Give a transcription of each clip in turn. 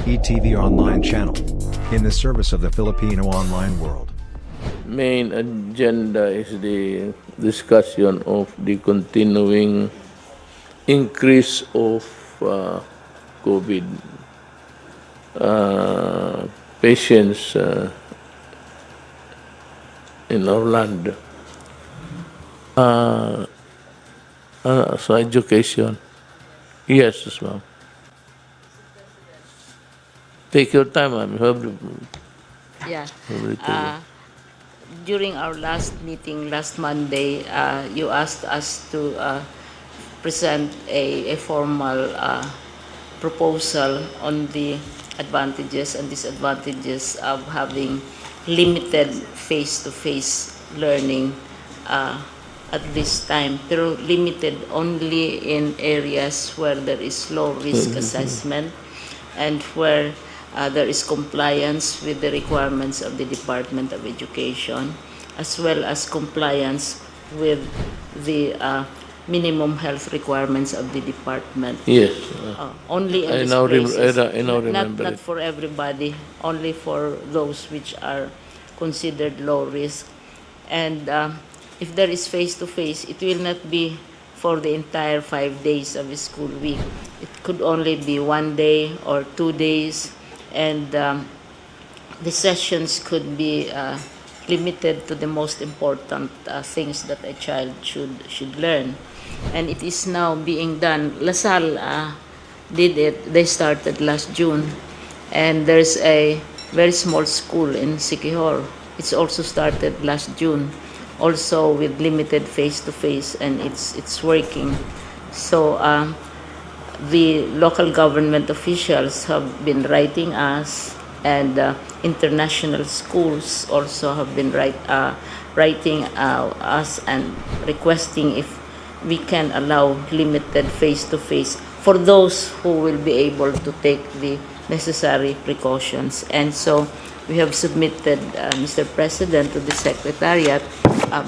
PTV online channel. In the service of the Filipino online world. Main agenda is the discussion of the continuing increase of COVID patients in our land. So education. Yes, ma'am. Take your time, ma'am. You have Yeah. everything. During our last meeting last Monday, you asked us to present a formal proposal on the advantages and disadvantages of having limited face-to-face learning at this time, pero limited only in areas where there is low risk assessment and where there is compliance with the requirements of the Department of Education, as well as compliance with the minimum health requirements of the department. Yes. Only in I these now places, remember not it. for everybody, only for those which are considered low risk. And if there is face-to-face, it will not be for the entire 5 days of a school week. It could only be 1 day or 2 days, and the sessions could be limited to the most important things that a child should learn. And it is now being done. LaSalle did it. They started last June. And there's a very small school in Siquijor. It's also started last June, also with limited face-to-face, and it's working. So the local government officials have been writing us, and international schools also have been writing us and requesting if we can allow limited face-to-face for those who will be able to take the necessary precautions. And so we have submitted, Mr. President, to the Secretariat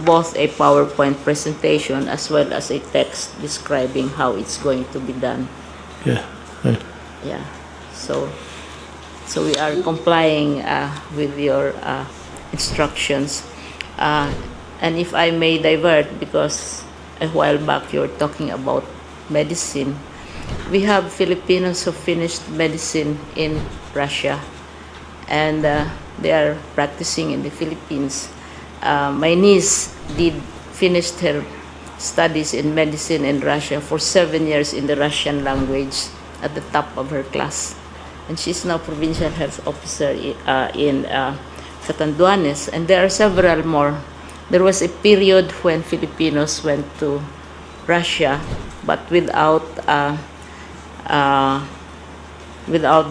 both a PowerPoint presentation as well as a text describing how it's going to be done. Yeah. Yeah. So we are complying with your instructions. And if I may divert, because a while back you were talking about medicine, we have Filipinos who finished medicine in Russia, and they are practicing in the Philippines. My niece finished her studies in medicine in Russia for 7 years in the Russian language at the top of her class. And she's now provincial health officer in Catanduanes, and there are several more. There was a period when Filipinos went to Russia, but without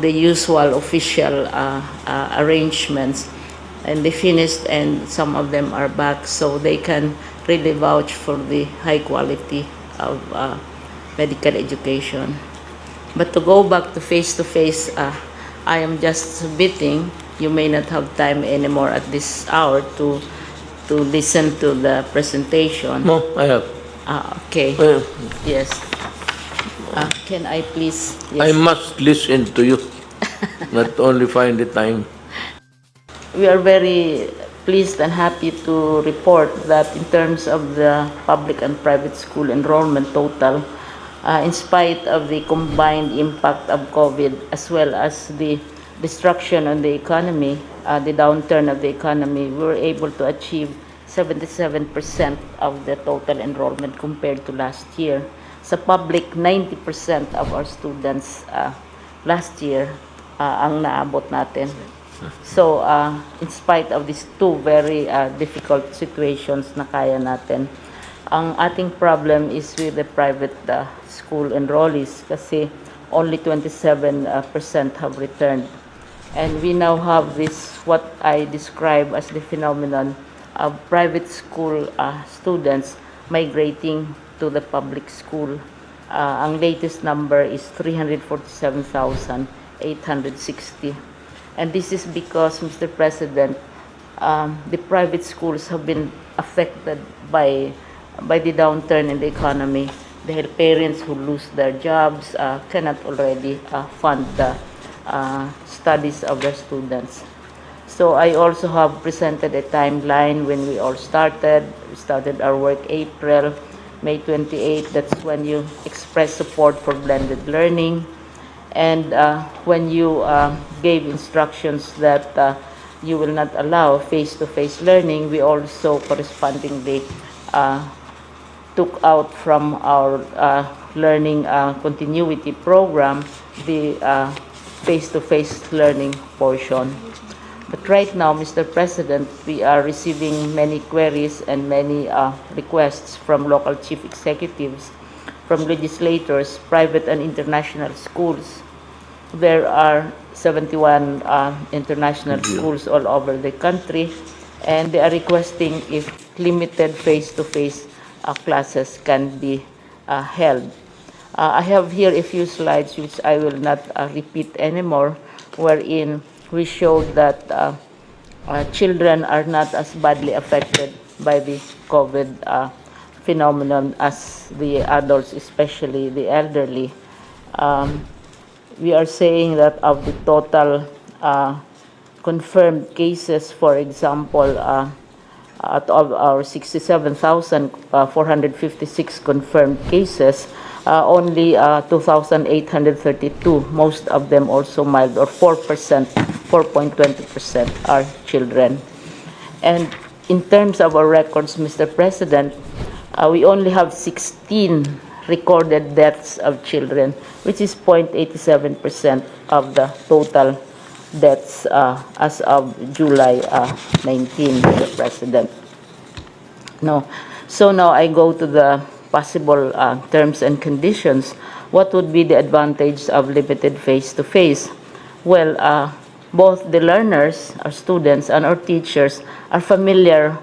the usual official arrangements, and they finished, and some of them are back, so they can really vouch for the high quality of medical education. But to go back to face-to-face, I am just submitting. You may not have time anymore at this hour to listen to the presentation. No, I have. Okay. Yes. Can I please? Yes. I must listen to you, not only find the time. We are very pleased and happy to report that in terms of the public and private school enrollment total, in spite of the combined impact of COVID as well as the destruction on the economy, the downturn of the economy, we were able to achieve 77% of the total enrollment compared to last year. Sa public, 90% of our students last year ang naabot natin. So, in spite of these two very difficult situations na kaya natin, ang ating problem is with the private school enrollees kasi only 27% have returned. And we now have this, what I describe as the phenomenon of private school students migrating to the public school. Ang latest number is 347,860. And this is because, Mr. President, the private schools have been affected by the downturn in the economy. The parents who lose their jobs cannot already fund studies of the students. So I also have presented a timeline when we all started. We started our work April, May 28, that's when you express support for blended learning. And when you gave instructions that you will not allow face-to-face learning, we also correspondingly took out from our learning continuity program the face-to-face learning portion. But right now, Mr. President, we are receiving many queries and many requests from local chief executives, from legislators, private and international schools. There are 71 international schools all over the country, and they are requesting if limited face-to-face classes can be held. I have here a few slides which I will not repeat anymore, wherein we showed that children are not as badly affected by the COVID phenomenon as the adults, especially the elderly. We are saying that of the total confirmed cases, for example, out of our 67,456 confirmed cases, only 2,832, most of them also mild, or 4%, 4.20% are children. And in terms of our records, Mr. President, we only have 16 recorded deaths of children, which is 0.87% of the total deaths as of July 19, Mr. President. No. So now I go to the possible terms and conditions. What would be the advantage of limited face-to-face? Well, both the learners, our students, and our teachers are familiar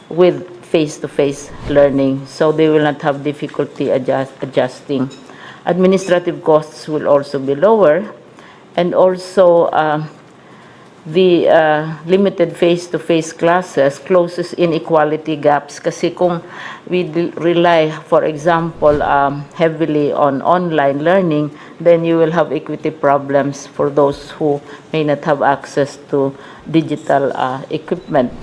with face-to-face learning, so they will not have difficulty adjusting. Administrative costs will also be lower, and also the limited face-to-face classes closes inequality gaps, kasi kung we rely, for example, heavily on online learning, then you will have equity problems for those who may not have access to digital equipment.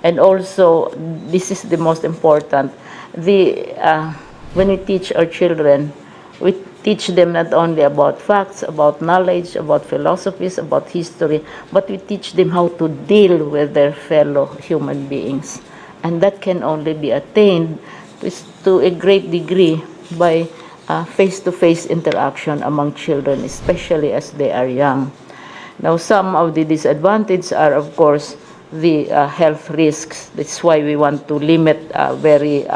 And also, this is the most important, when we teach our children, we teach them not only about facts, about knowledge, about philosophies, about history, but we teach them how to deal with their fellow human beings. And that can only be attained to a great degree by face-to-face interaction among children, especially as they are young. Now, some of the disadvantages are, of course, the health risks. That's why we want to limit very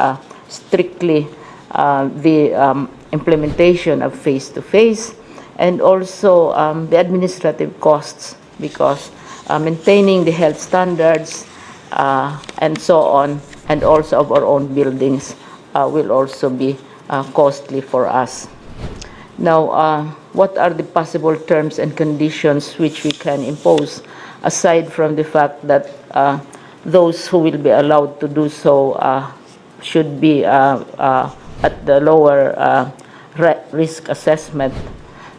strictly the implementation of face-to-face, and also the administrative costs, because maintaining the health standards and so on, and also of our own buildings will also be costly for us. Now, what are the possible terms and conditions which we can impose, aside from the fact that those who will be allowed to do so should be at the lower risk assessment?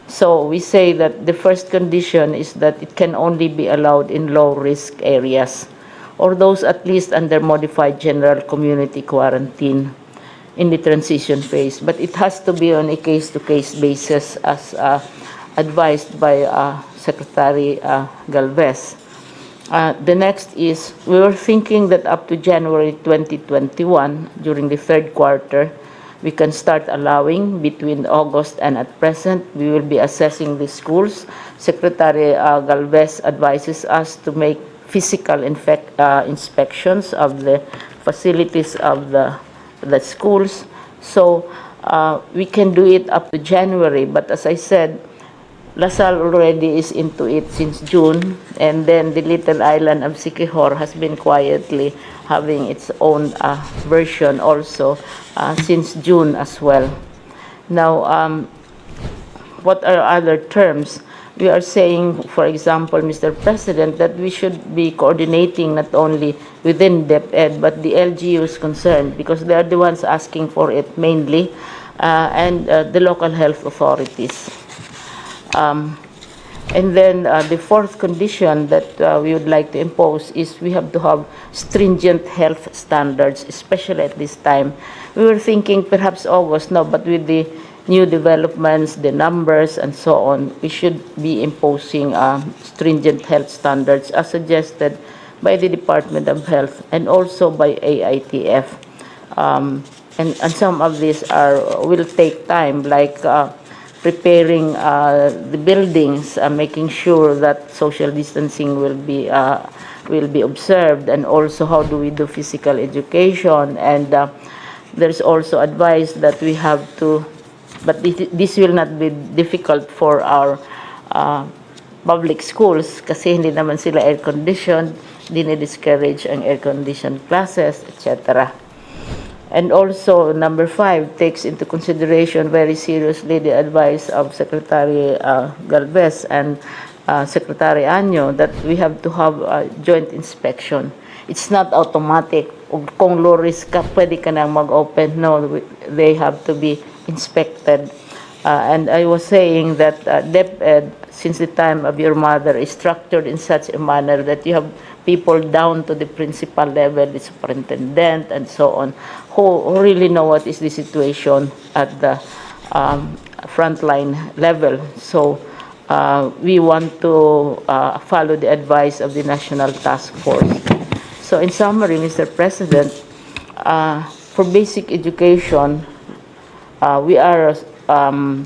So we say that the first condition is that it can only be allowed in low-risk areas, or those at least under modified general community quarantine in the transition phase. But it has to be on a case-to-case basis, as advised by Secretary Galvez. The next is, we were thinking that up to January 2021, during the third quarter, we can start allowing. Between August and at present, we will be assessing the schools. Secretary Galvez advises us to make physical inspections of the facilities of the schools. So we can do it up to January, but as I said, Lasal already is into it since June, and then the little island of Siquijor has been quietly having its own version also since June as well. Now, what are other terms? We are saying, for example, Mr. President, that we should be coordinating not only within DepEd, but the LGUs concerned, because they are the ones asking for it mainly, and the local health authorities. And then the fourth condition that we would like to impose is we have to have stringent health standards, especially at this time. We were thinking perhaps August, no, but with the new developments, the numbers, and so on, we should be imposing stringent health standards as suggested by the Department of Health and also by AITF. And some of these will take time, like preparing the buildings, making sure that social distancing will be observed, and also how do we do physical education. And there's also advice that we have to, but this will not be difficult for our public schools kasi hindi naman sila air-conditioned, dinidiscourage ang air-conditioned classes, etc. And also, number 5 takes into consideration very seriously the advice of Secretary Galvez and Secretary Anyo that we have to have a joint inspection. It's not automatic. Kung low risk ka, pwede ka nang mag-open. No, they have to be inspected. And I was saying that DepEd, since the time of your mother, is structured in such a manner that you have people down to the principal level, the superintendent, and so on, who really know what is the situation at the frontline level. So we want to follow the advice of the National Task Force. So in summary, Mr. President, for basic education, we are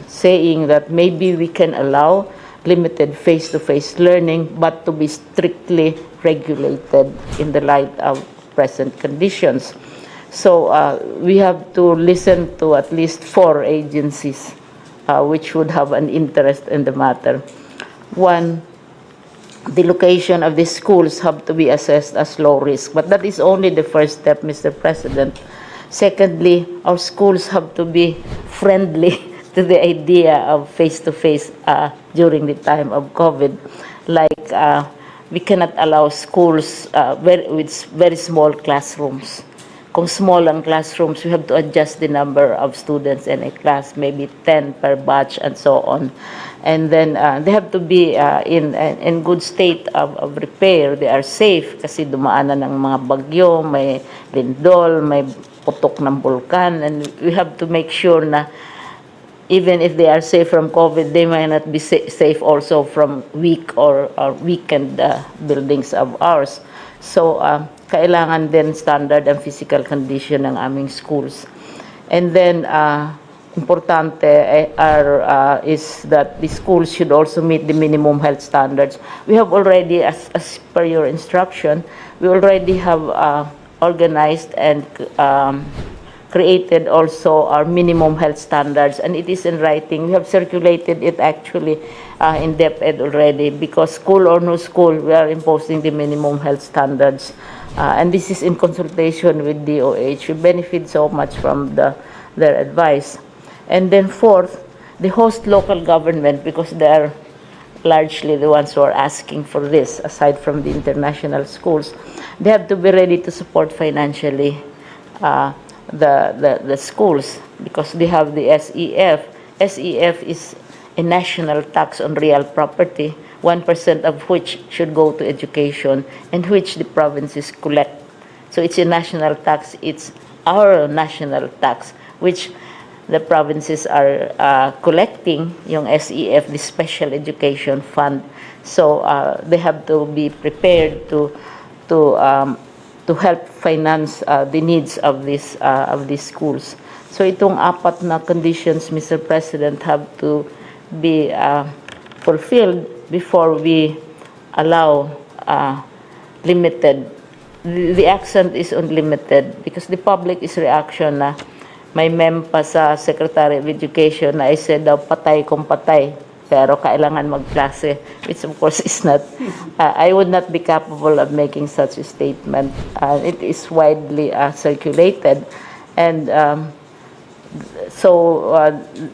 saying that maybe we can allow limited face-to-face learning, but to be strictly regulated in the light of present conditions. So we have to listen to at least 4 agencies which would have an interest in the matter. One, the location of the schools have to be assessed as low risk, but that is only the first step, Mr. President. Secondly, our schools have to be friendly to the idea of face-to-face during the time of COVID. Like, we cannot allow schools with very small classrooms. Kung small ang classrooms, we have to adjust the number of students in a class, maybe 10 per batch and so on. And then they have to be in good state of repair. They are safe kasi dumaanan ng mga bagyo, may lindol, may putok ng bulkan, and we have to make sure na even if they are safe from COVID, they might not be safe also from weak or weakened buildings of ours. So, kailangan din standard and physical condition ng aming schools. And then, importante is that the schools should also meet the minimum health standards. We have already, as per your instruction, we already have organized and created also our minimum health standards, and it is in writing. We have circulated it actually in DepEd already, because school or no school, we are imposing the minimum health standards. And this is in consultation with DOH. We benefit so much from their advice. And then fourth, the host local government, because they are largely the ones who are asking for this, aside from the international schools, they have to be ready to support financially the schools, because they have the SEF. SEF is a national tax on real property, 1% of which should go to education, and which the provinces collect. So it's a national tax. It's our national tax, which the provinces are collecting, yung SEF, the Special Education Fund. So they have to be prepared to help finance the needs of these schools. So itong 4 na conditions, Mr. President, have to be fulfilled before we allow limited. The accent is on limited because the public is reaction na may meme pa sa Secretary of Education na I said daw patay kung patay, pero kailangan magklase, which of course is not. I would not be capable of making such a statement. It is widely circulated, and so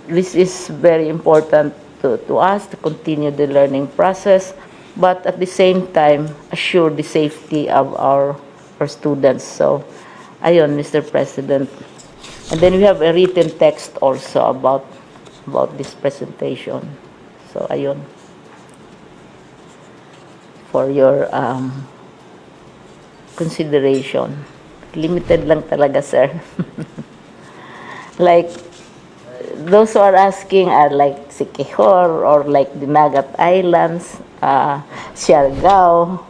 this is very important to us to continue the learning process, but at the same time assure the safety of our students. So, ayon, Mr. President. And then we have a written text also about this presentation. So, ayon. for your consideration. Limited lang talaga, sir. Like, those who are asking are like Siquijor or like Dinagat Islands, Siargao.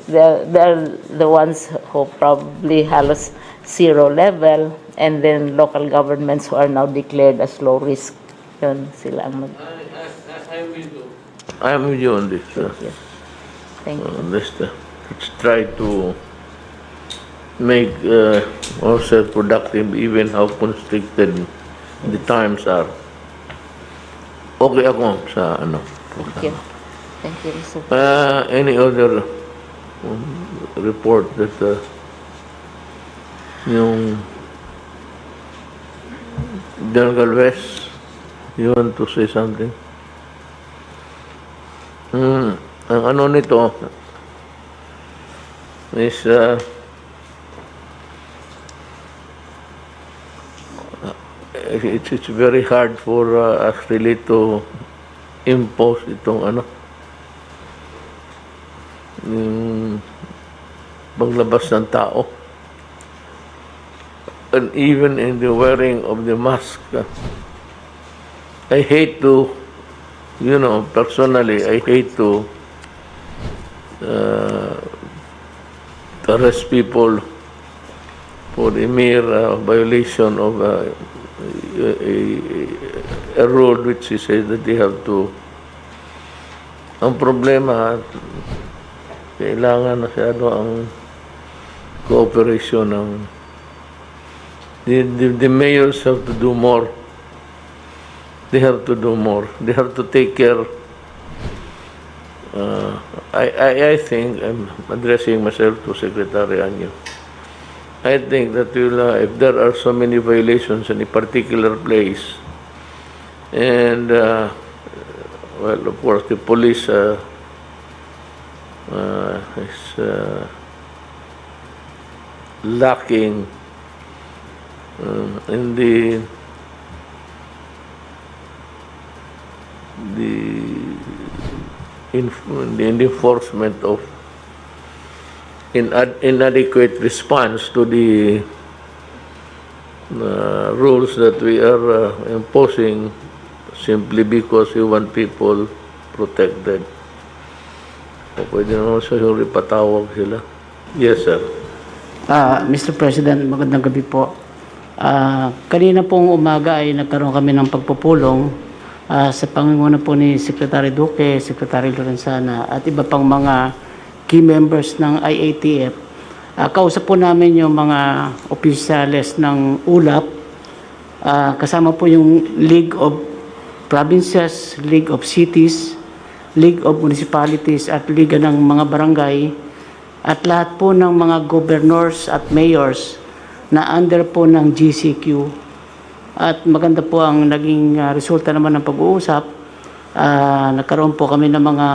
They're the ones who probably halos zero level, and then local governments who are now declared as low risk. Yun, sila ang mag... I'm with you on this. Yes. Thank you. Let's try to make ourselves productive even how constricted the times are. Okay ako sa ano. Thank you. Thank you, Mr. Any other report that yung General Galvez, you want to say something? Ang ano nito is it's very hard for us really to impose itong ano yung paglabas ng tao, and even in the wearing of the mask. I hate to, personally, I hate to arrest people for a mere violation of a rule which says that they have to. Ang problema, kailangan masyado ang cooperation ng the mayors have to do more. They have to do more. They have to take care. I think, I'm addressing myself to Secretary Anyo. I think that if there are so many violations in a particular place, and well, of course, the police is lacking in the enforcement of inadequate response to the rules that we are imposing simply because we want people protected. O pwede naman sa yung ipatawag sila. Yes, sir. Mr. President, magandang gabi po. Kanina pong umaga ay nagkaroon kami ng pagpupulong sa pangunguna po ni Secretary Duque, Secretary Lorenzana at iba pang mga key members ng IATF. Kausap po namin yung mga opisyales ng ULAP, kasama po yung League of Provinces, League of Cities, League of Municipalities at Liga ng mga Barangay at lahat po ng mga governors at mayors na under po ng GCQ. At maganda po ang naging resulta naman ng pag-uusap. Nagkaroon po kami ng mga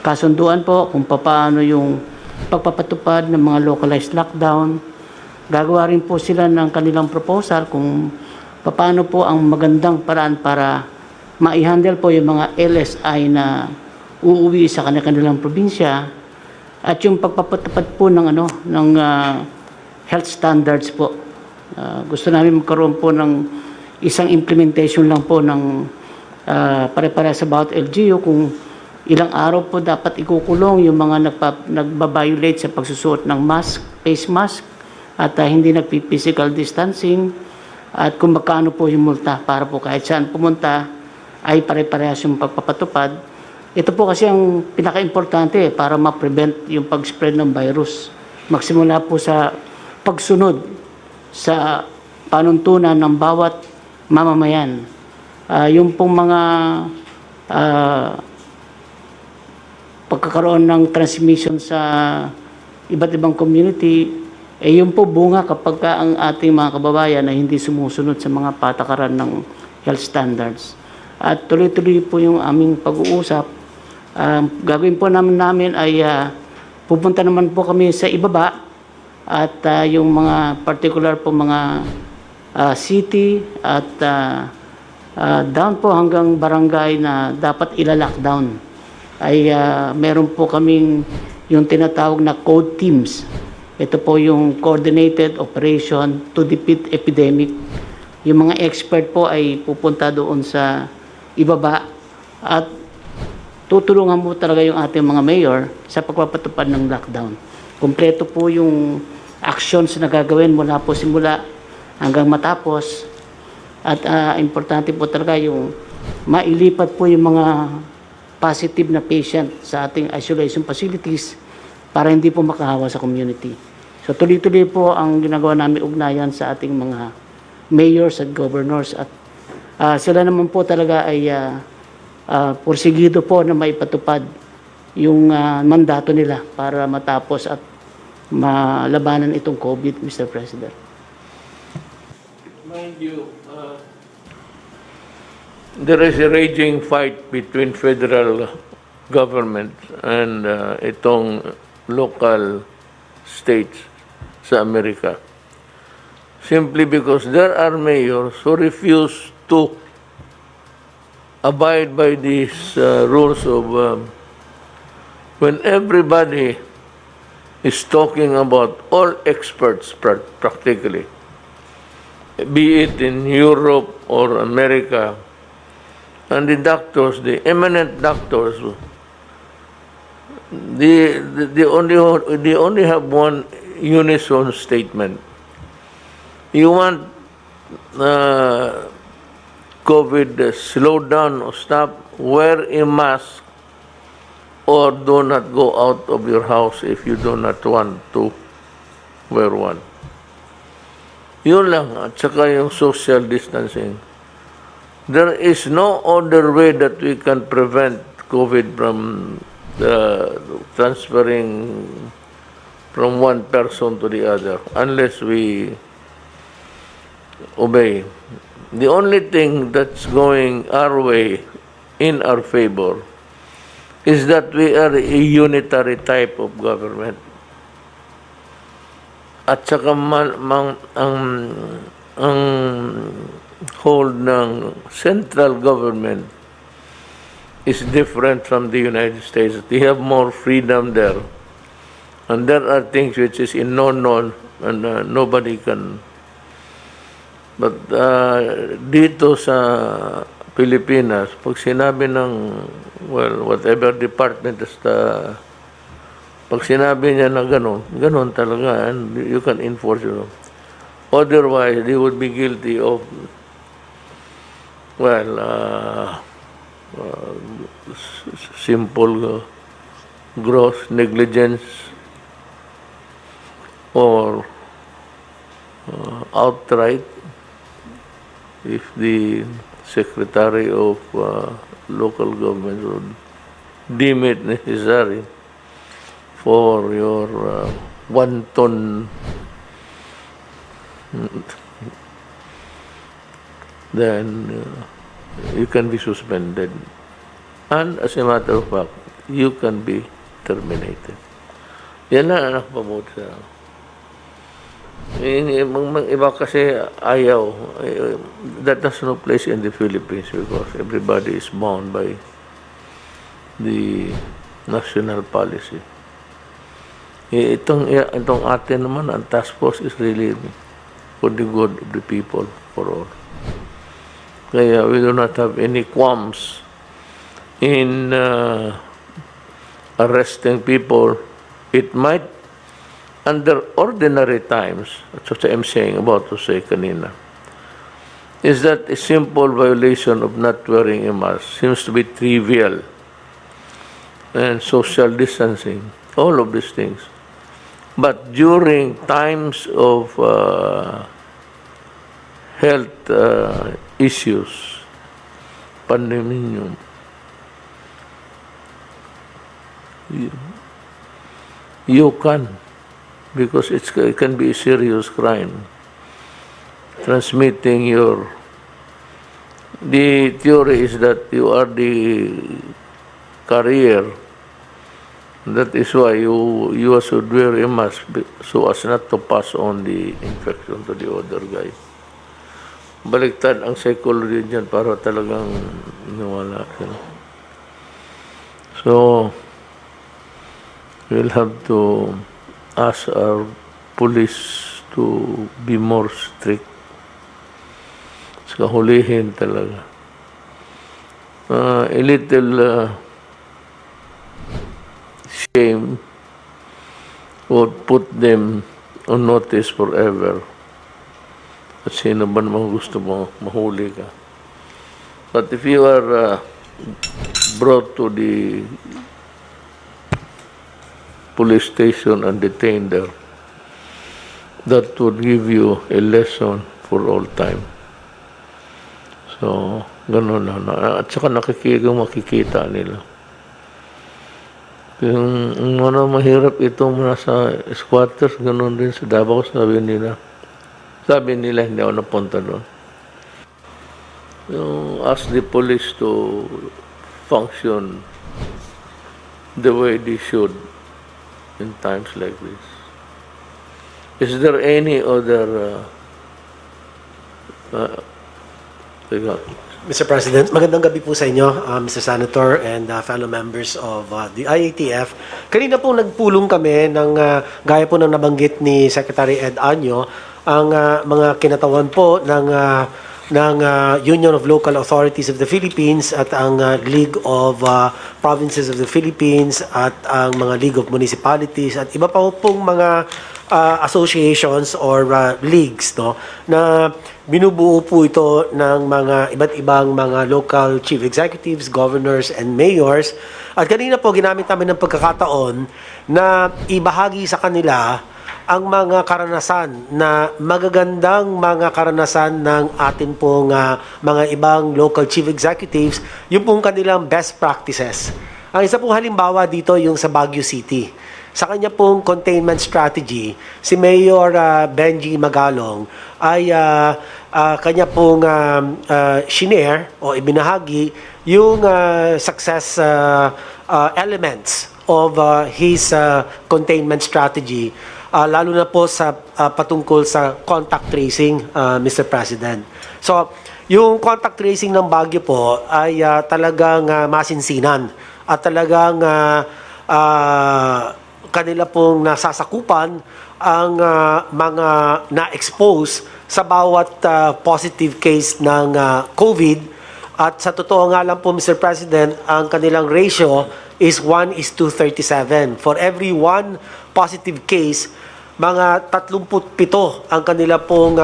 kasunduan po kung paano yung pagpapatupad ng mga localized lockdown. Gagawa rin po sila ng kanilang proposal kung paano po ang magandang paraan para ma-handle po yung mga LSI na uuwi sa kanilang probinsya at yung pagpapatupad po ng health standards po. Gusto namin magkaroon po ng isang implementation lang po ng pare-pare sa bawat LGU kung ilang araw po dapat ikukulong yung mga nagbabiolate sa pagsusuot ng mask, face mask at hindi nagpi-physical distancing at kung magkano po yung multa para po kahit saan pumunta ay pare-parehas yung pagpapatupad. Ito po kasi ang pinaka-importante para ma-prevent yung pag-spread ng virus. Magsimula po sa pagsunod sa panuntunan ng bawat mamamayan. Yung pong mga pagkakaroon ng transmission sa iba't ibang community, yun po bunga kapag ang ating mga kababayan ay hindi sumusunod sa mga patakaran ng health standards. At tuloy-tuloy po yung aming pag-uusap. Gagawin po namin ay pupunta naman po kami sa ibaba at yung mga particular po mga city at down po hanggang barangay na dapat ila-lockdown. ay meron po kaming yung tinatawag na code teams. Ito po yung coordinated operation to defeat epidemic. Yung mga expert po ay pupunta doon sa ibaba at tutulungan po talaga yung ating mga mayor sa pagpapatupad ng lockdown. Kumpleto po yung actions na gagawin mula po simula hanggang matapos. At importante po talaga yung mailipat po yung mga positive na patient sa ating isolation facilities para hindi po makahawa sa community. So tuloy-tuloy po ang ginagawa namin ugnayan sa ating mga mayors at governors at sila naman po talaga ay porsigido po na maipatupad yung mandato nila para matapos at malabanan itong COVID, Mr. President. Mind you, there is a raging fight between federal government and itong local states sa Amerika. Simply because there are mayors who refuse to abide by these rules of when everybody is talking about all experts practically, be it in Europe or America, and the doctors, the eminent doctors, they only have one unison statement. You want COVID slowed down or stop, wear a mask or do not go out of your house if you do not want to wear one. Yun lang, at saka yung social distancing. There is no other way that we can prevent COVID from transferring from one person to the other unless we obey. The only thing that's going our way in our favor is that we are a unitary type of government. At saka ang hold ng central government is different from the United States. They have more freedom there. And there are things which is unknown and nobody can. But dito sa Pilipinas, pag sinabi ng, well, whatever department is pag sinabi niya na ganun talaga, and you can enforce it. Otherwise, they would be guilty of, well, simple gross negligence or outright if the Secretary of Local Government would deem it necessary for your wanton then you can be suspended. And as a matter of fact, you can be terminated. Yan lang ang nakapabuti sa iba kasi ayaw. That has no place in the Philippines because everybody is bound by the national policy. Itong atin naman, ang task force is really for the good of the people, for all. Kaya we do not have any qualms in arresting people. It might, under ordinary times, that's what I'm saying, about to say kanina, is that a simple violation of not wearing a mask seems to be trivial, and social distancing, all of these things. But during times of health issues, pandemic, you can, because it can be a serious crime. Transmitting the theory is that you are the carrier. That is why you should wear a mask so as not to pass on the infection to the other guy. Baliktad ang psychology dyan para talagang nawala sila. So, we'll have to ask our police to be more strict. Sa hulihin talaga. A little shame would put them on notice forever. At sino ba naman gusto mo mahuli ka? But if you are brought to the police station and detained there, that would give you a lesson for all time. So, gano'n na. At saka makikita nila. Yung mahirap itong nasa squatters, gano'n din sa Davao, sabi nila. Sabi nila, hindi ako napunta doon. Ask the police to function the way they should in times like this. Is there any other Mr. President, magandang gabi po sa inyo, Mr. Senator and fellow members of the IATF. Kanina po nagpulong kami ng gaya po ng nabanggit ni Secretary Ed Año, ang mga kinatawan po ng Union of Local Authorities of the Philippines at ang League of Provinces of the Philippines at ang mga League of Municipalities at iba pa pong mga associations or leagues, no, na binubuo po ito ng mga iba't ibang mga local chief executives, governors, and mayors. At kanina po ginamit namin ng pagkakataon na ibahagi sa kanila ang mga karanasan na magagandang mga karanasan ng atin pong mga ibang local chief executives, yung pong kanilang best practices. Ang isa pong halimbawa dito yung sa Baguio City. Sa kanya pong containment strategy, si Mayor Benji Magalong ay kanya pong shinare o ibinahagi yung success elements of his containment strategy, lalo na po sa patungkol sa contact tracing, Mr. President. So, yung contact tracing ng Baguio po ay talagang masinsinan at talagang kanila pong nasasakupan ang mga na-expose sa bawat positive case ng COVID. At sa totoo nga lang po, Mr. President, ang kanilang ratio is 1:37. For every one positive case, mga 37 ang kanila pong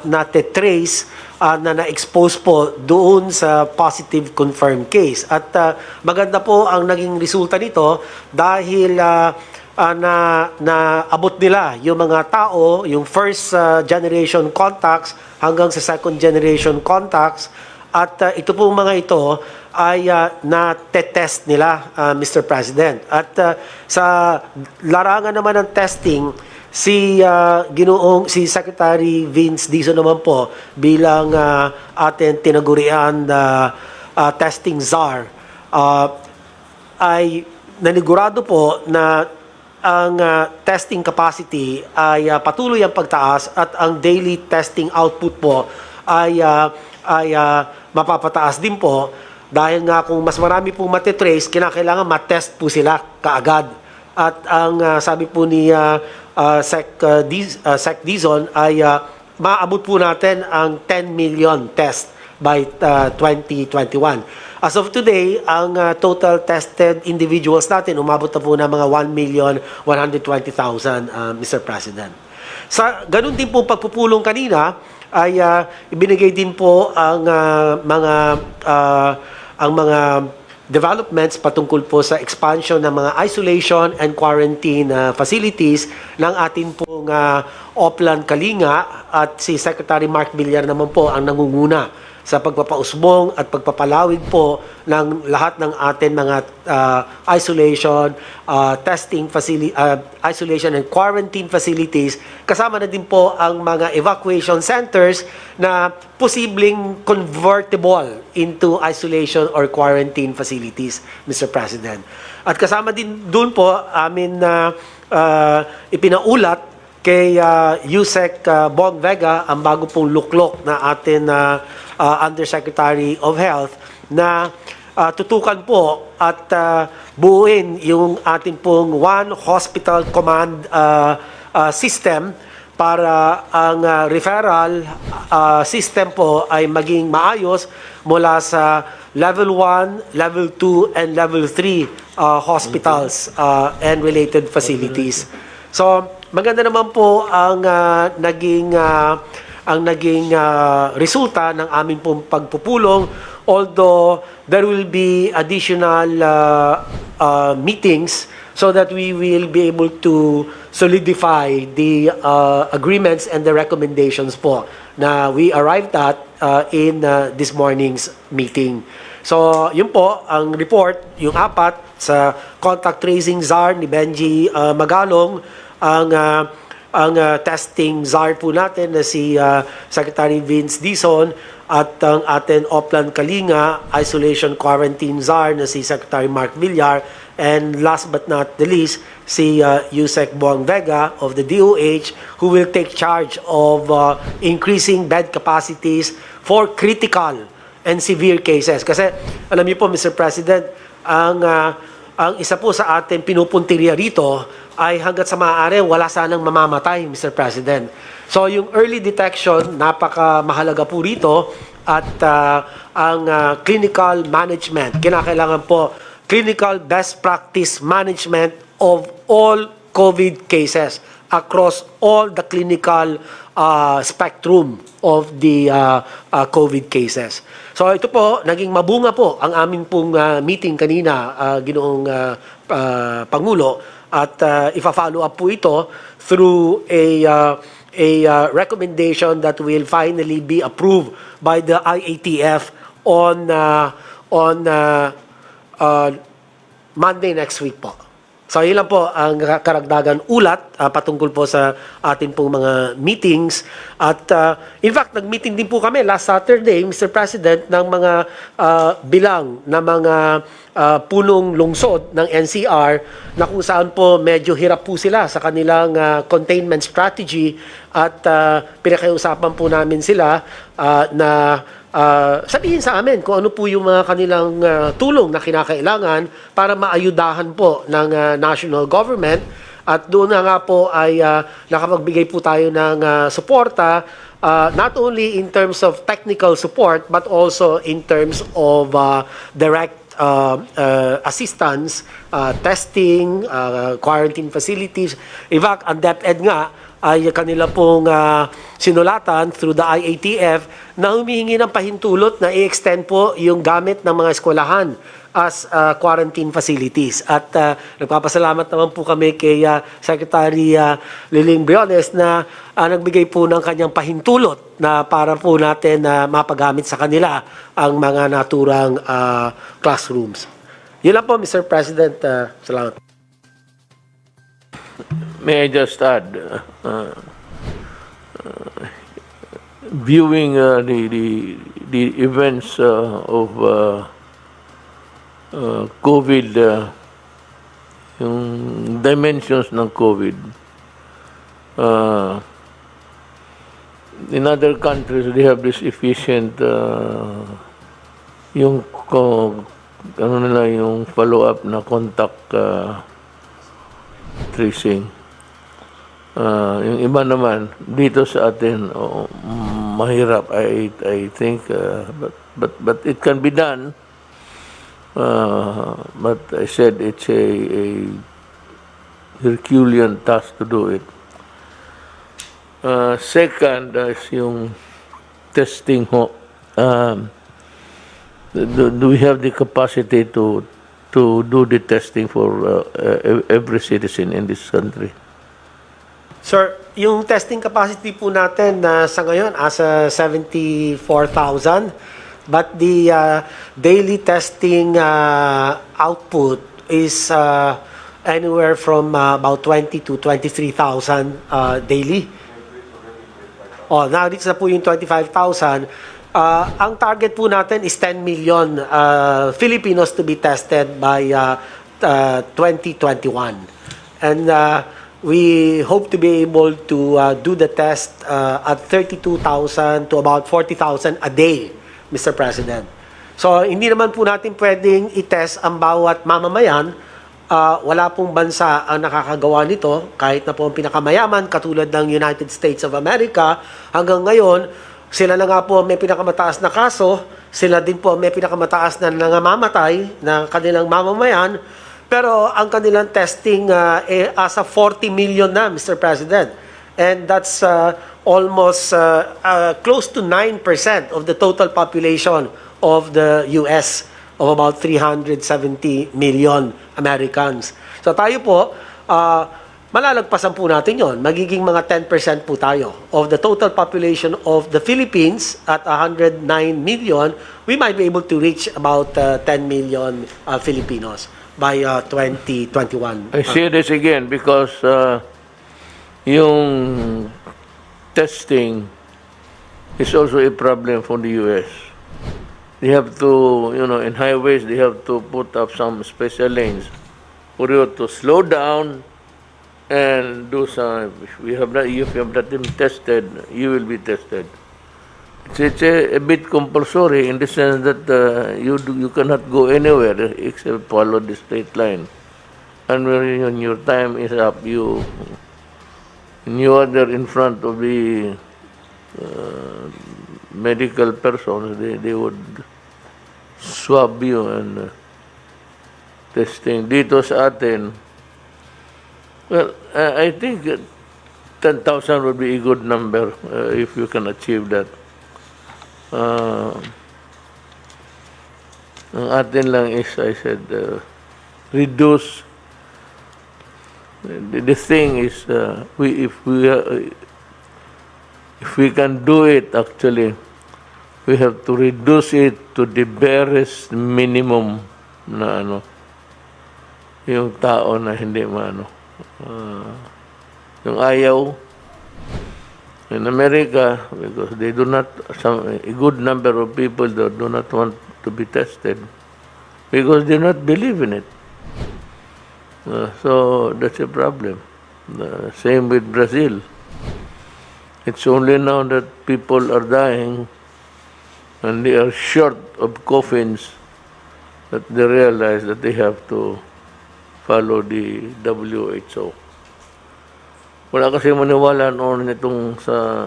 nate-trace na na-expose po doon sa positive confirmed case. At maganda po ang naging resulta nito dahil na abot nila yung mga tao, yung first generation contacts hanggang sa second generation contacts. At ito pong mga ito ay na-test nila, Mr. President. At sa larangan naman ng testing, si Secretary Vince Dizon naman po bilang ating tinagurian testing czar ay nanigurado po na ang testing capacity ay patuloy ang pagtaas at ang daily testing output po ay mapapataas din po dahil nga kung mas marami pong matetrace, kinakailangan matest po sila kaagad. At ang sabi po ni Sec Dizon ay maabot po natin ang 10 million test by 2021. As of today, ang total tested individuals natin umabot na po ng mga 1,120,000, Mr. President. Sa ganun din po pagpupulong kanina ay ibinigay din po ang mga developments patungkol po sa expansion ng mga isolation and quarantine facilities ng atin pong Oplan Kalinga, at si Secretary Mark Villar naman po ang nangunguna sa pagpapausbong at pagpapalawig po ng lahat ng atin mga isolation, isolation and quarantine facilities. Kasama na din po ang mga evacuation centers na posibleng convertible into isolation or quarantine facilities, Mr. President. At kasama din doon po amin na ipinaulat kay Yusek Bong Vega ang bago pong luklok na atin Undersecretary of Health na tutukan po at buuin yung ating pong One Hospital Command system para ang referral system po ay maging maayos mula sa level 1, level 2, and level 3 hospitals and related facilities. So, maganda naman po ang naging resulta ng aming pong pagpupulong, although there will be additional meetings so that we will be able to solidify the agreements and the recommendations po na we arrived at in this morning's meeting. So, yun po, ang report, yung 4 sa contact tracing czar ni Benji Magalong, ang testing czar po natin na si Secretary Vince Dizon, at ang ating Oplan Kalinga isolation quarantine czar na si Secretary Mark Villar, and last but not the least, si Yusek Buang Vega of the DOH, who will take charge of increasing bed capacities for critical and severe cases. Kasi alam niyo po, Mr. President, ang isa po sa ating pinupuntirya rito ay hanggat sa maaari wala sanang mamamatay, Mr. President. So yung early detection, napaka-mahalaga po rito, at ang clinical management, kinakailangan po clinical best practice management of all COVID cases across all the clinical spectrum of the COVID cases. So ito po, naging mabunga po ang aming pong meeting kanina, Ginoong Pangulo, at ifa-follow up po ito through a recommendation that will finally be approved by the IATF on Monday next week po. So, yun lang po ang karagdagan ulat patungkol po sa ating pong mga meetings. At in fact, nag-meeting din po kami last Saturday, Mr. President, ng mga bilang na mga punong lungsod ng NCR na kung saan po medyo hirap po sila sa kanilang containment strategy, at pinakiusapan po namin sila na sabihin sa amin kung ano po yung mga kanilang tulong na kinakailangan para maayudahan po ng national government. At doon na nga po ay nakapagbigay po tayo ng suporta, not only in terms of technical support but also in terms of direct assistance, testing, quarantine facilities. In fact, ang DepEd nga ay kanila pong sinulatan through the IATF na humihingi ng pahintulot na i-extend po yung gamit ng mga eskwelahan as quarantine facilities. At nagpapasalamat naman po kami kay Secretary Liling Briones na nagbigay po ng kanyang pahintulot na para po natin mapagamit sa kanila ang mga naturang classrooms. Yun lang po, Mr. President. Salamat. May I just add, viewing the events of COVID, yung dimensions ng COVID, in other countries they have this efficient yung ano nila, yung follow-up na contact tracing. Yung iba naman dito sa atin mahirap, I think, but it can be done. But I said it's a Herculean task to do it. Second is yung testing ho. Do we have the capacity to do the testing for every citizen in this country? Sir, yung testing capacity po natin sa ngayon asa 74,000, but the daily testing output is anywhere from about 20 to 23,000 daily. Na-reach na po yung 25,000. Ang target po natin is 10 million Filipinos to be tested by 2021. And we hope to be able to do the test at 32,000 to about 40,000 a day, Mr. President. So, hindi naman po natin pwedeng i-test ang bawat mamamayan. Wala pong bansa ang nakakagawa nito, kahit na po ang pinakamayaman, katulad ng United States of America. Hanggang ngayon, sila na nga po may pinakamataas na kaso, sila din po may pinakamataas na nangangamatay ng kanilang mamamayan. Pero ang kanilang testing asa 40 million na, Mr. President. And that's almost close to 9% of the total population of the US, of about 370 million Americans. So tayo po, malalagpasan po natin yon. Magiging mga 10% po tayo. Of the total population of the Philippines at 109 million, we might be able to reach about 10 million Filipinos by 2021. I say this again because yung testing is also a problem for the US. They have to, in highways, they have to put up some special lanes for you to slow down and do some. If you have not been tested, you will be tested. It's a bit compulsory in the sense that you cannot go anywhere except follow the straight line. And when your time is up, you are there in front of the medical persons. They would swab you and testing. Dito sa atin, well, I think 10,000 would be a good number if you can achieve that. Ang atin lang is, I said, reduce. The thing is, if we can do it, actually, we have to reduce it to the barest minimum na yung tao na hindi yung ayaw. In America, because they do not, a good number of people do not want to be tested because they do not believe in it. So that's a problem. Same with Brazil. It's only now that people are dying and they are short of coffins that they realize that they have to follow the WHO. Wala kasi maniwala noon itong sa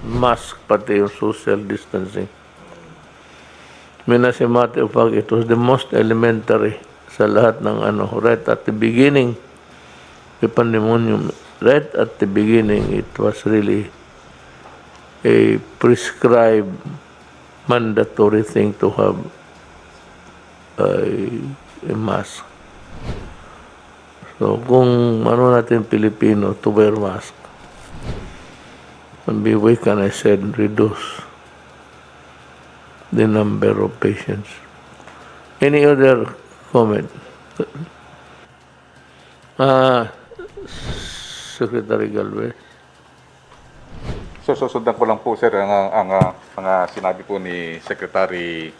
mask, pati yung social distancing. As a matter of fact, it was the most elementary sa lahat ng right at the beginning, the pandemonium, right at the beginning, it was really a prescribed, mandatory thing to have a mask. So, kung natin Pilipino to wear mask, and we can, I said, reduce the number of patients. Any other comment? Secretary Galvez. So, susundan ko lang po, sir, ang mga sinabi po ni Secretary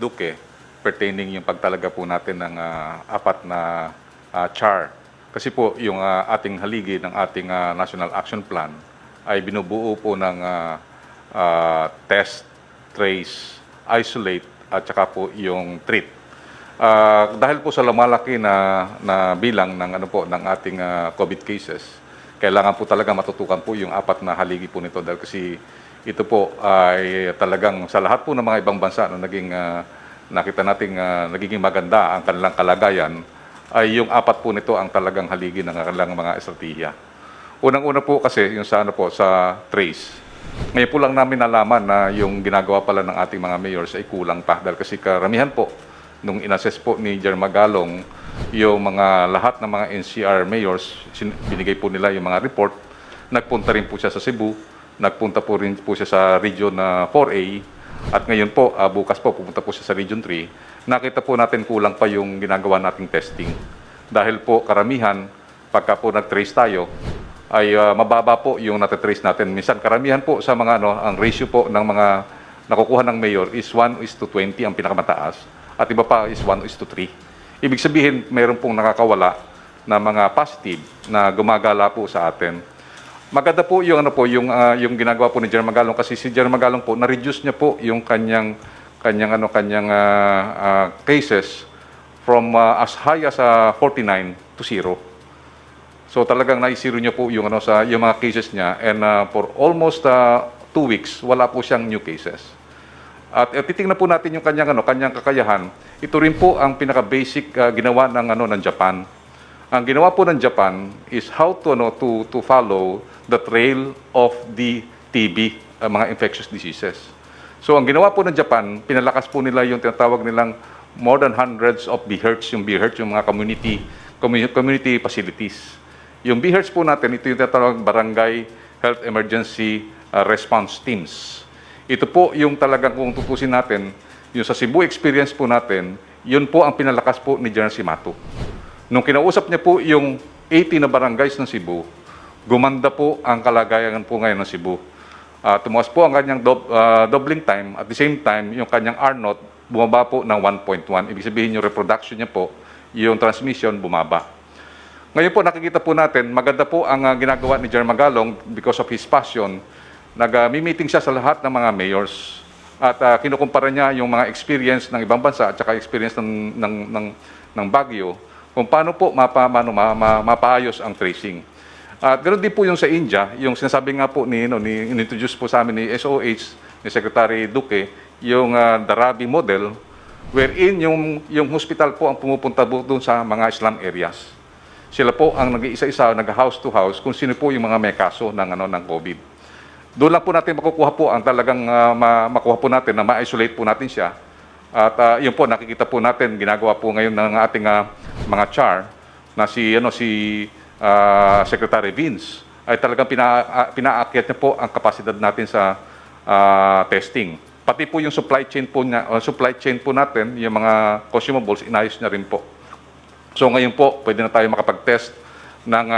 Duque pertaining yung pagtalaga po natin ng apat na CHAR. Kasi po, yung ating haligi ng ating National Action Plan ay binubuo po ng test, trace, isolate, at saka po yung treat. Dahil po sa lumalaki na bilang ng ng ating COVID cases, kailangan po talaga matutukan po yung apat na haligi po nito dahil kasi ito po ay talagang sa lahat po ng mga ibang bansa na nakita nating nagiging maganda ang kanilang kalagayan, ay yung apat po nito ang talagang haligi ng kanilang mga estratehiya. Unang-una po kasi yung sa sa trace. Ngayon po lang namin nalaman na yung ginagawa pala ng ating mga mayors ay kulang pa dahil kasi karamihan po nung inassess po ni Jer Magalong yung mga lahat ng mga NCR mayors, binigay po nila yung mga report, nagpunta rin po siya sa Cebu, nagpunta po rin po siya sa Region 4A, at ngayon po, bukas po, pupunta po siya sa Region 3, nakita po natin kulang pa yung ginagawa nating testing. Dahil po karamihan, pagka po nag-trace tayo, ay mababa po yung natitrace natin. Minsan karamihan po sa mga ang ratio po ng mga nakukuha ng mayor is 1:20 ang pinakamataas, at iba pa is 1:3. Ibig sabihin, mayroon pong nakakawala na mga positive na gumagala po sa atin. Maganda po yung ano po yung ginagawa po ni General Magalong kasi si General Magalong po na-reduce niya po yung kanyang cases from as high as 49 to 0. So talagang naisiro niya po yung yung mga cases niya, and for almost 2 weeks wala po siyang new cases. At titingnan po natin yung kanyang kakayahan. Ito rin po ang pinaka-basic ginawa ng Japan. Ang ginawa po ng Japan is how to follow the trail of the TB, mga infectious diseases. So ang ginawa po ng Japan, pinalakas po nila yung tinatawag nilang more than hundreds of BHERTs, yung mga community facilities. Yung BHERTs po natin, ito yung tinatawag Barangay Health Emergency Response Teams. Ito po yung talagang kung tutusin natin, yung sa Cebu experience po natin, yun po ang pinalakas po ni General Simato. Nung kinausap niya po yung 80 na barangays ng Cebu, gumanda po ang kalagayan po ngayon ng Cebu. Tumaas po ang kanyang doubling time, at the same time, yung kanyang R0 bumaba po ng 1.1. Ibig sabihin yung reproduction niya po, yung transmission bumaba. Ngayon po nakikita po natin, maganda po ang ginagawa ni General Magalong because of his passion. Nag-meeting siya sa lahat ng mga mayors at kinukumpara niya yung mga experience ng ibang bansa at saka experience ng Baguio kung paano po mapaayos ang tracing. At ganoon din po yung sa India, yung sinasabi nga po introduce po sa amin ni SOH, ni Secretary Duque, yung Darabi model, wherein yung hospital po ang pumupunta doon sa mga slum areas. Sila po ang nag-iisa-isa, nag-house to house, kung sino po yung mga may kaso ng COVID. Doon lang po natin makukuha po ang talagang makuha po natin na ma-isolate po natin siya. At yun po, nakikita po natin, ginagawa po ngayon ng ating mga CHAR na si Secretary Vince ay talagang pinaakyat niya po ang kapasidad natin sa testing. Pati po yung supply chain po natin, yung mga consumables, inayos niya rin po. So ngayon po, pwede na tayo makapag-test ng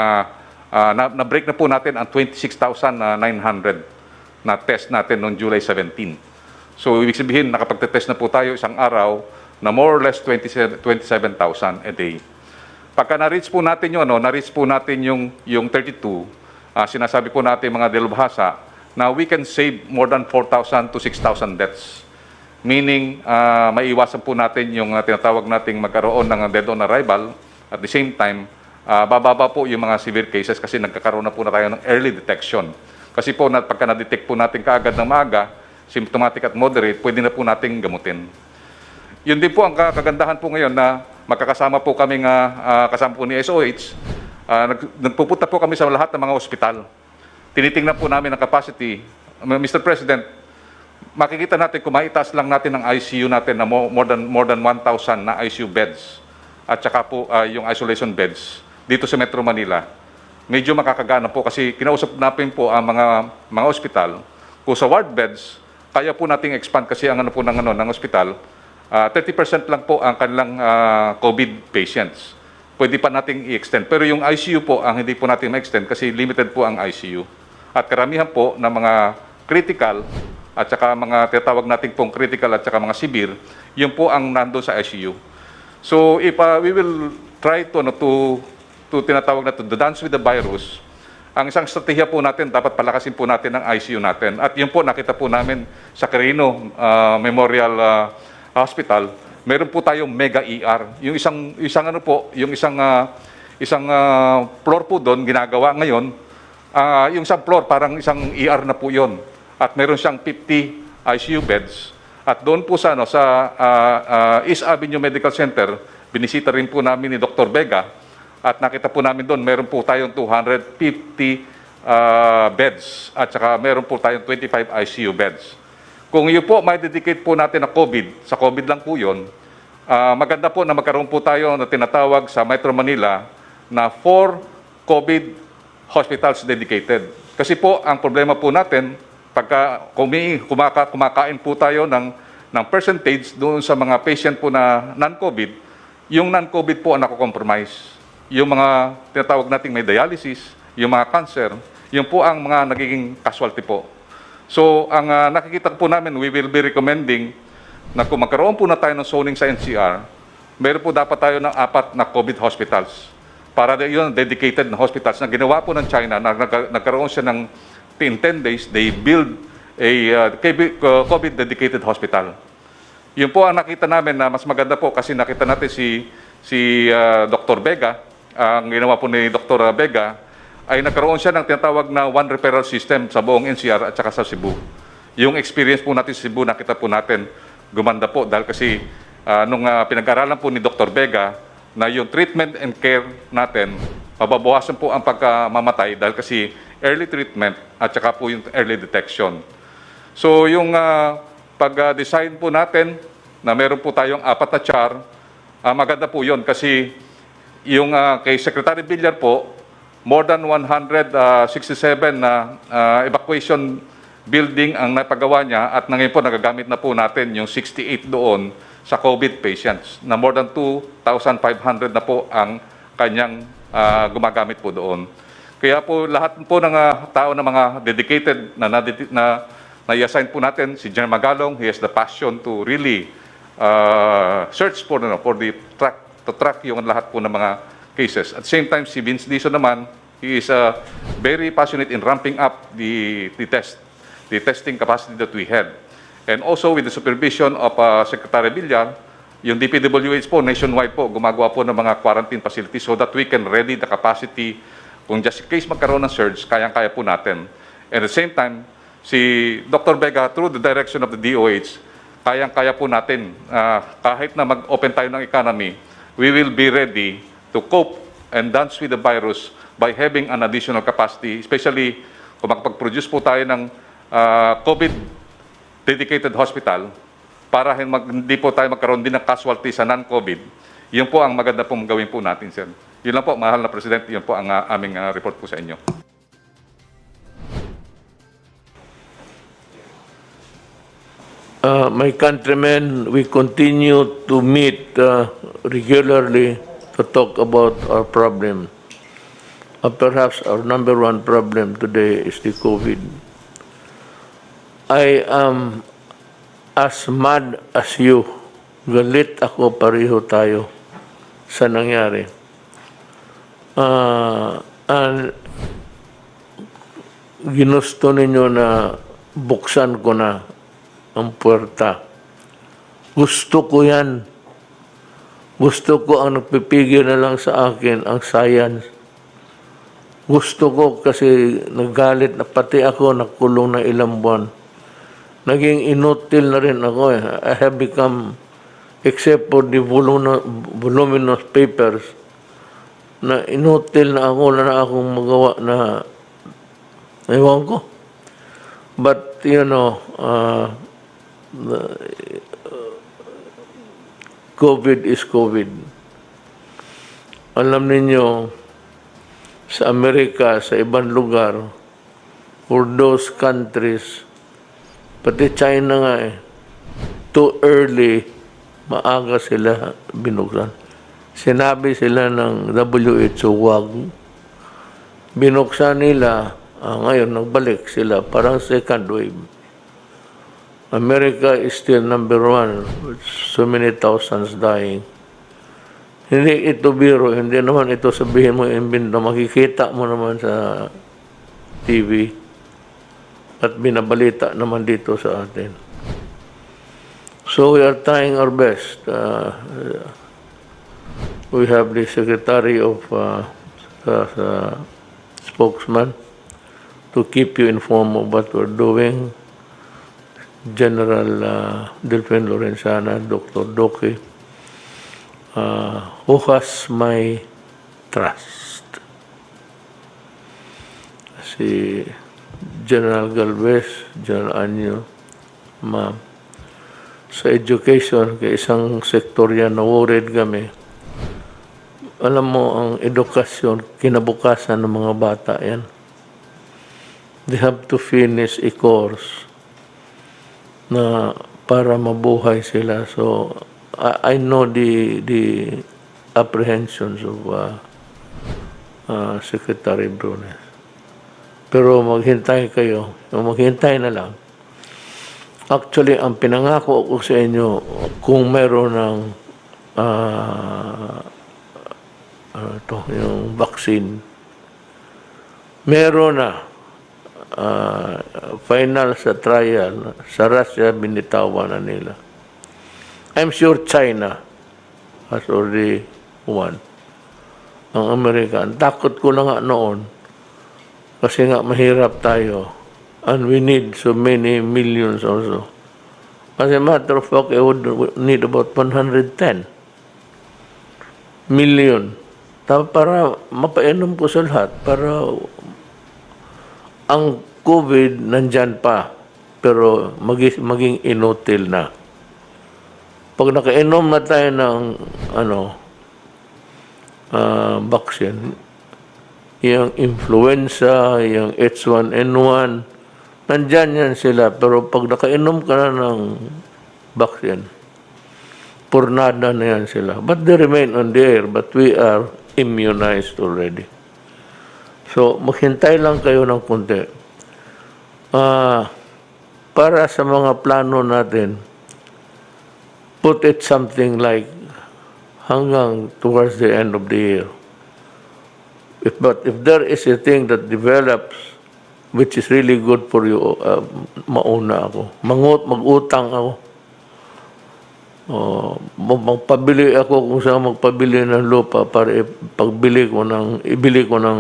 na-break na po natin ang 26,900 na test natin noong July 17. So ibig sabihin, nakapag-test na po tayo isang araw na more or less 27,000 a day. Pagka na-reach po natin yung 32, sinasabi po natin mga dalubhasa na we can save more than 4,000 to 6,000 deaths. Meaning, maiiwasan po natin yung tinatawag nating magkaroon ng dead on arrival. At the same time, bababa po yung mga severe cases kasi nagkakaroon na po na tayo ng early detection. Kasi po, pagka na-detect po natin kaagad ng maaga, symptomatic at moderate, pwede na po nating gamutin. Yun din po ang kagandahan po ngayon na magkakasama po kami kasama po ni SOH. Nagpupunta po kami sa lahat ng mga ospital. Tinitingnan po namin ang capacity. Mr. President, makikita natin kung maitaas lang natin ang ICU natin na more than 1,000 na ICU beds at saka po yung isolation beds dito sa Metro Manila. Medyo makakagana po kasi kinausap natin po ang mga ospital. Kung sa ward beds, kaya po nating expand kasi ang ng ospital, 30% lang po ang kanilang COVID patients. Pwede pa nating i-extend. Pero yung ICU po ang hindi po natin ma-extend kasi limited po ang ICU. At karamihan po ng mga critical at saka mga tinatawag natin pong critical at saka mga severe, yun po ang nandoon sa ICU. So if we will try to tinatawag na to dance with the virus, ang isang strategiya po natin, dapat palakasin po natin ang ICU natin. At yun po, nakita po namin sa Carino Memorial Hospital, meron po tayong mega ER. Yung isang floor po doon, ginagawa ngayon, yung isang floor, parang isang ER na po yun. At meron siyang 50 ICU beds. At doon po sa East Avenue Medical Center, binisita rin po namin ni Dr. Vega. At nakita po namin doon, meron po tayong 250 beds. At saka meron po tayong 25 ICU beds. Kung yun po, may dedicate po natin na COVID, sa COVID lang po yun, maganda po na magkaroon po tayo na tinatawag sa Metro Manila na 4 COVID hospitals dedicated. Kasi po, ang problema po natin, pagka kumakain po tayo ng percentage doon sa mga patient po na non-COVID, yung non-COVID po ang nakokompromise. Yung mga tinatawag nating may dialysis, yung mga cancer, yun po ang mga nagiging casualty po. So, ang nakikita po namin, we will be recommending na kung magkaroon po na tayo ng zoning sa NCR, meron po dapat tayo ng 4 na COVID hospitals para yung dedicated na hospitals na ginawa po ng China, nagkaroon siya ng in 10 days, they build a COVID-dedicated hospital. Yun po ang nakita namin na mas maganda po kasi nakita natin si Dr. Vega, ang ginawa po ni Dr. Vega, ay nagkaroon siya ng tinatawag na one referral system sa buong NCR at saka sa Cebu. Yung experience po natin sa Cebu, nakita po natin, gumanda po dahil kasi nung pinag-aralan po ni Dr. Vega na yung treatment and care natin, mababawasan po ang pagkamamatay dahil kasi early treatment at saka po yung early detection. So yung pag-design po natin na meron po tayong 4 na char, maganda po yun kasi yung kay Secretary Villar po, more than 167 na evacuation building ang napagawa niya at ngayon po nagagamit na po natin yung 68 doon sa COVID patients na more than 2,500 na po ang kanyang gumagamit po doon. Kaya po lahat po ng tao na mga dedicated na i-assign po natin, si General Magalong, he has the passion to really search for the track yung lahat po ng mga cases. At the same time, si Vince Dizon naman, he is very passionate in ramping up the testing capacity that we had. And also with the supervision of Secretary Villar, yung DPWH po, nationwide po, gumagawa po ng mga quarantine facilities so that we can ready the capacity. Kung just in case magkaroon ng surge, kayang-kaya po natin. And at the same time, si Dr. Vega, through the direction of the DOH, kayang-kaya po natin, kahit na mag-open tayo ng economy, we will be ready to cope and dance with the virus by having an additional capacity, especially kung makapag-produce po tayo ng COVID-dedicated hospital para hindi po tayo magkaroon din ng casualty sa non-COVID. Yun po ang maganda pong gawin po natin, sir. Yun lang po, mahal na Presidente, yun po ang aming report po sa inyo. My countrymen, we continue to meet regularly to talk about our problem. Perhaps our number one problem today is the COVID. I am as mad as you. Galit ako, pareho tayo sa nangyari. And ginusto ninyo na buksan ko na ang puwerta. Gusto ko yan. Gusto ko ang nagpipigil na lang sa akin, ang science. Gusto ko kasi nagalit na pati ako, nakulong na ilang buwan. Naging inutil na rin ako eh. I have become, except for the voluminous papers, na inutil na ako, wala na akong magawa na, ewan ko. But, you know, COVID is COVID. Alam ninyo, sa Amerika, sa ibang lugar, for those countries, pati China nga eh, too early, maaga sila binuksan. Sinabi sila ng WHO, wag. Binuksan nila, ngayon nagbalik sila, parang second wave. America is still number one, with so many thousands dying. Hindi ito biro, hindi naman ito sabihin mo, na makikita mo naman sa TV at binabalita naman dito sa atin. So we are trying our best. We have the Secretary of spokesman to keep you informed of what we're doing. General Delfin Lorenzana, Dr. Doke, who has my trust. Si General Galvez, General Anyo, ma'am. Sa education, kay isang sektor yan, na-worried kami. Alam mo, ang edukasyon, kinabukasan ng mga bata yan. They have to finish a course na para mabuhay sila. So, I know the apprehensions of Secretary Brunes. Pero maghintay kayo. Maghintay na lang. Actually, ang pinangako ko sa inyo, kung meron ng yung vaccine. Meron na final sa trial. Sa Russia, binitawan na nila. I'm sure China has already won. Ang Amerika, ang takot ko na nga noon, kasi nga mahirap tayo, and we need so many millions also. As a matter of fact, I would need about 110 million para mapainom ko sa lahat, para ang COVID nandyan pa, pero maging inutil na. Pag nakainom na tayo ng vaccine, yung influenza, yung H1N1, nandyan yan sila. Pero pag nakainom ka na ng vaccine, purnada na yan sila. But they remain on the air, but we are immunized already. So, maghintay lang kayo ng konti. Para sa mga plano natin, put it something like hanggang towards the end of the year. But if there is a thing that develops which is really good for you, mauna ako. Mag-utang ako. Magpabili ako kung saan magpabili ng lupa para ibili ko ng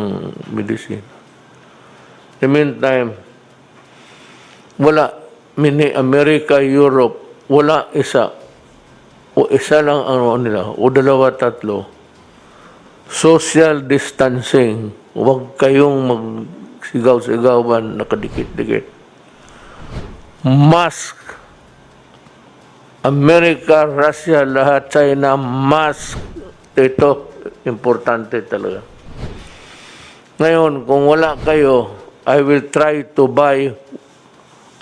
medicine. In the meantime, wala, America, Europe, wala isa. O isa lang nila, o dalawa, tatlo. Social distancing. Huwag kayong magsigaw-sigawan, nakadikit-dikit. Mask. Amerika, Russia, lahat, China, mask. Ito, importante talaga. Ngayon, kung wala kayo, I will try to buy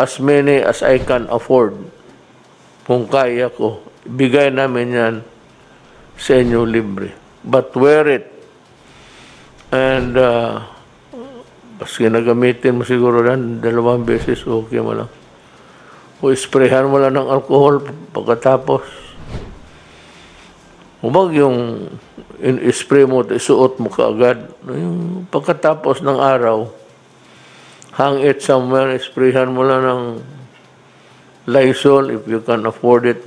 as many as I can afford. Kung kaya ko, bigay namin yan sa inyo libre. But wear it. And, baski nagamitin mo siguro yan, 2 beses, okay mo lang. O sprayhan mo lang ng alcohol pagkatapos. Huwag yung in-spray mo, isuot mo kaagad. Yung pagkatapos ng araw, hang it somewhere, sprayhan mo lang ng Lysol if you can afford it.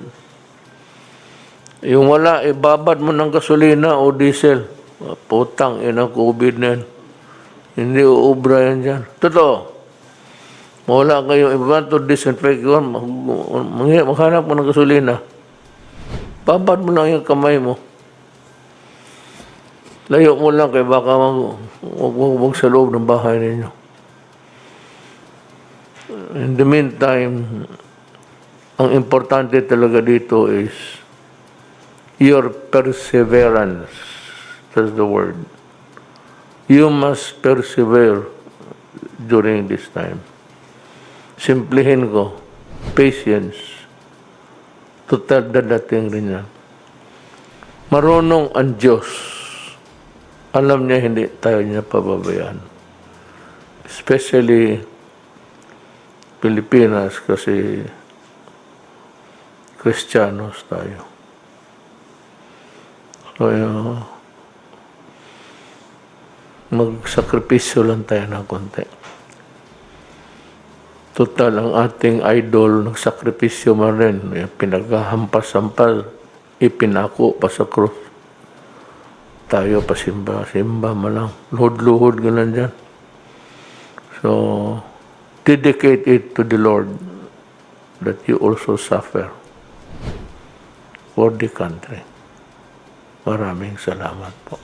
Yung wala, ibabad mo ng gasolina o diesel. Putang, inang COVID na yan. Hindi uubra yan dyan. Totoo. Wala kayo, if you want to disinfect yun, maghanap mo ng gasolina. Babad mo lang yung kamay mo. Layo mo lang kaya baka wag sa loob ng bahay ninyo. In the meantime, ang importante talaga dito is your perseverance. That's the word. You must persevere during this time. Simplihin ko, patience. Total dadating rin yan. Marunong ang Diyos. Alam niya hindi tayo niya pababayaan. Especially Pilipinas kasi Kristiyanos tayo. Kaya magsakripisyo lang tayo ng konti. Total, ang ating idol, nagsakripisyo man rin. Pinaghahampas-hampas, ipinako pa sa krus. Tayo pasimba-simba man lang. Luhod-luhod ganun dyan. So, dedicate it to the Lord that you also suffer for the country. Maraming salamat po.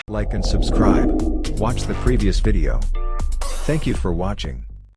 Like and subscribe. Watch the previous video. Thank you for watching.